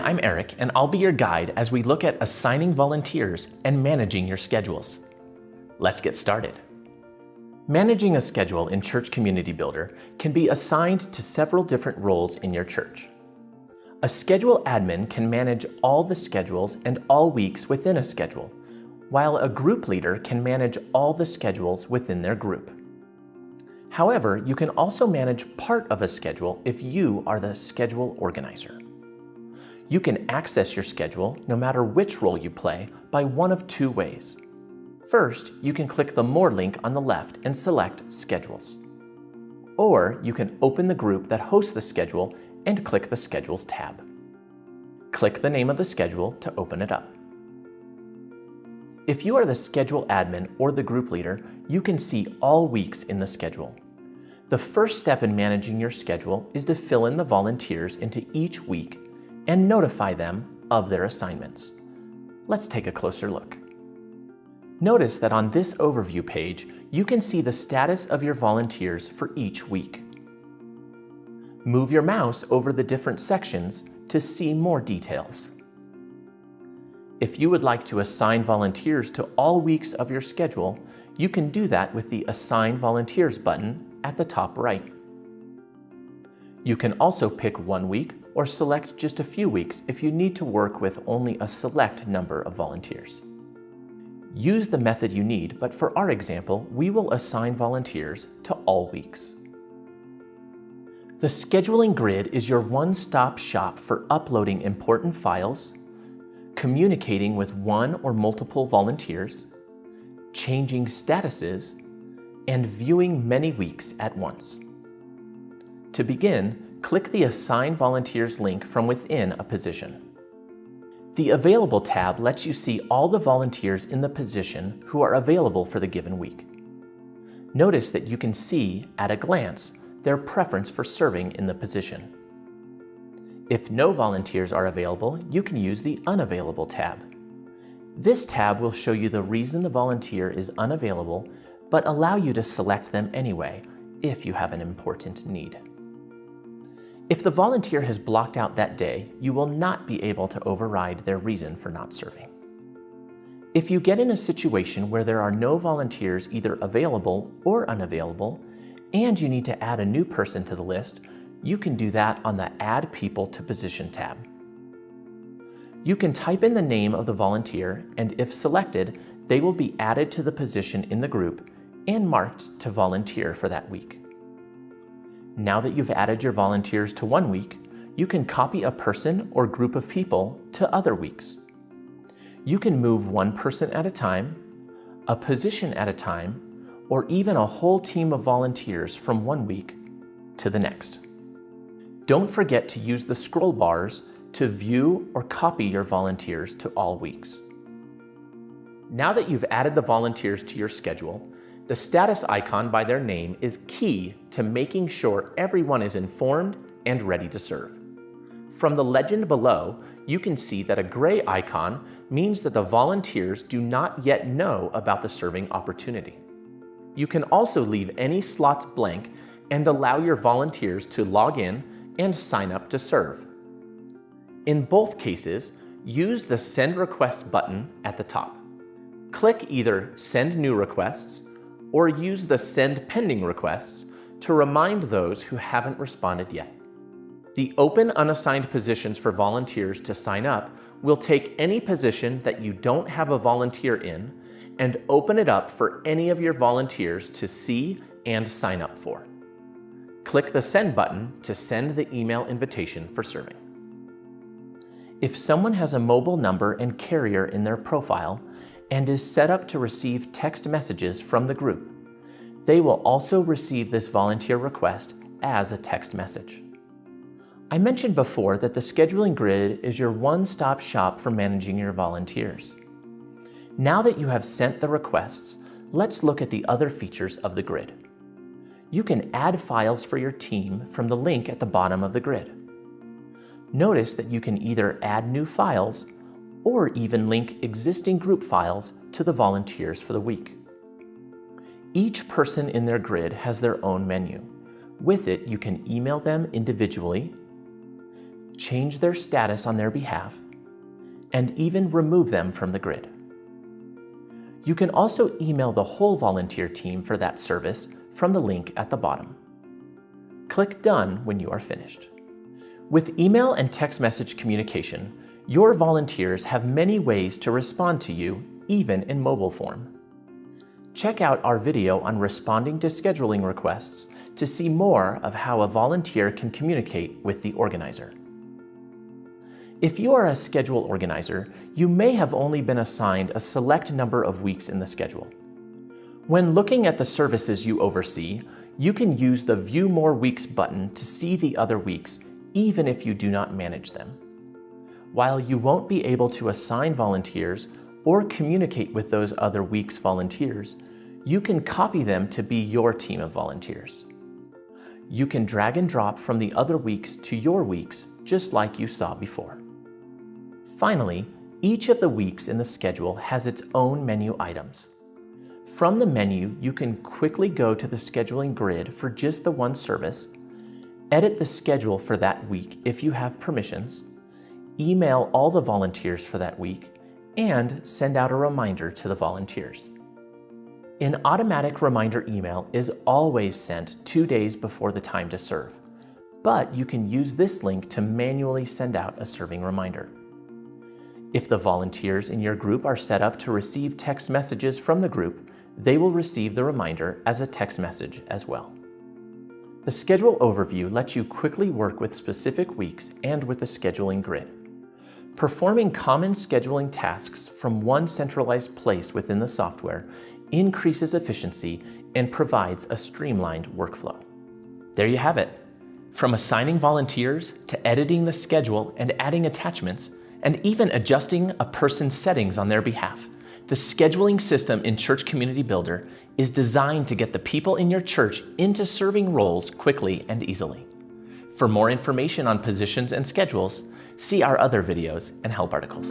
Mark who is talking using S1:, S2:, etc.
S1: I'm Eric, and I'll be your guide as we look at assigning volunteers and managing your schedules. Let's get started. Managing a schedule in Church Community Builder can be assigned to several different roles in your church. A schedule admin can manage all the schedules and all weeks within a schedule, while a group leader can manage all the schedules within their group. However, you can also manage part of a schedule if you are the schedule organizer. You can access your schedule, no matter which role you play, by one of two ways. First, you can click the More link on the left and select Schedules. Or you can open the group that hosts the schedule and click the Schedules tab. Click the name of the schedule to open it up. If you are the schedule admin or the group leader, you can see all weeks in the schedule. The first step in managing your schedule is to fill in the volunteers into each week and notify them of their assignments. Let's take a closer look. Notice that on this overview page, you can see the status of your volunteers for each week. Move your mouse over the different sections to see more details. If you would like to assign volunteers to all weeks of your schedule, you can do that with the Assign Volunteers button at the top right. You can also pick one week or select just a few weeks if you need to work with only a select number of volunteers. Use the method you need, but for our example, we will assign volunteers to all weeks. The scheduling grid is your one-stop shop for uploading important files, communicating with one or multiple volunteers, changing statuses, and viewing many weeks at once. To begin, click the Assign Volunteers link from within a position. The Available tab lets you see all the volunteers in the position who are available for the given week. Notice that you can see, at a glance, their preference for serving in the position. If no volunteers are available, you can use the Unavailable tab. This tab will show you the reason the volunteer is unavailable, but allow you to select them anyway if you have an important need. If the volunteer has blocked out that day, you will not be able to override their reason for not serving. If you get in a situation where there are no volunteers either available or unavailable, and you need to add a new person to the list, you can do that on the Add People to Position tab. You can type in the name of the volunteer, and if selected, they will be added to the position in the group and marked to volunteer for that week. Now that you've added your volunteers to one week, you can copy a person or group of people to other weeks. You can move one person at a time, a position at a time, or even a whole team of volunteers from one week to the next. Don't forget to use the scroll bars to view or copy your volunteers to all weeks. Now that you've added the volunteers to your schedule, the status icon by their name is key to making sure everyone is informed and ready to serve. From the legend below, you can see that a gray icon means that the volunteers do not yet know about the serving opportunity. You can also leave any slots blank and allow your volunteers to log in and sign up to serve. In both cases, use the Send Requests button at the top. Click either Send New Requests or use the Send Pending Requests to remind those who haven't responded yet. The open unassigned positions for volunteers to sign up will take any position that you don't have a volunteer in and open it up for any of your volunteers to see and sign up for. Click the Send button to send the email invitation for serving. If someone has a mobile number and carrier in their profile and is set up to receive text messages from the group, they will also receive this volunteer request as a text message. I mentioned before that the scheduling grid is your one-stop shop for managing your volunteers. Now that you have sent the requests, let's look at the other features of the grid. You can add files for your team from the link at the bottom of the grid. Notice that you can either add new files or even link existing group files to the volunteers for the week. Each person in their grid has their own menu. With it, you can email them individually, change their status on their behalf, and even remove them from the grid. You can also email the whole volunteer team for that service from the link at the bottom. Click Done when you are finished. With email and text message communication, your volunteers have many ways to respond to you, even in mobile form. Check out our video on responding to scheduling requests to see more of how a volunteer can communicate with the organizer. If you are a schedule organizer, you may have only been assigned a select number of weeks in the schedule. When looking at the services you oversee, you can use the View More Weeks button to see the other weeks, even if you do not manage them. While you won't be able to assign volunteers or communicate with those other weeks' volunteers, you can copy them to be your team of volunteers. You can drag and drop from the other weeks to your weeks, just like you saw before. Finally, each of the weeks in the schedule has its own menu items. From the menu, you can quickly go to the scheduling grid for just the one service, edit the schedule for that week if you have permissions, email all the volunteers for that week, and send out a reminder to the volunteers. An automatic reminder email is always sent 2 days before the time to serve, but you can use this link to manually send out a serving reminder. If the volunteers in your group are set up to receive text messages from the group, they will receive the reminder as a text message as well. The schedule overview lets you quickly work with specific weeks and with the scheduling grid. Performing common scheduling tasks from one centralized place within the software increases efficiency and provides a streamlined workflow. There you have it. From assigning volunteers to editing the schedule and adding attachments, and even adjusting a person's settings on their behalf, the scheduling system in Church Community Builder is designed to get the people in your church into serving roles quickly and easily. For more information on positions and schedules, see our other videos and help articles.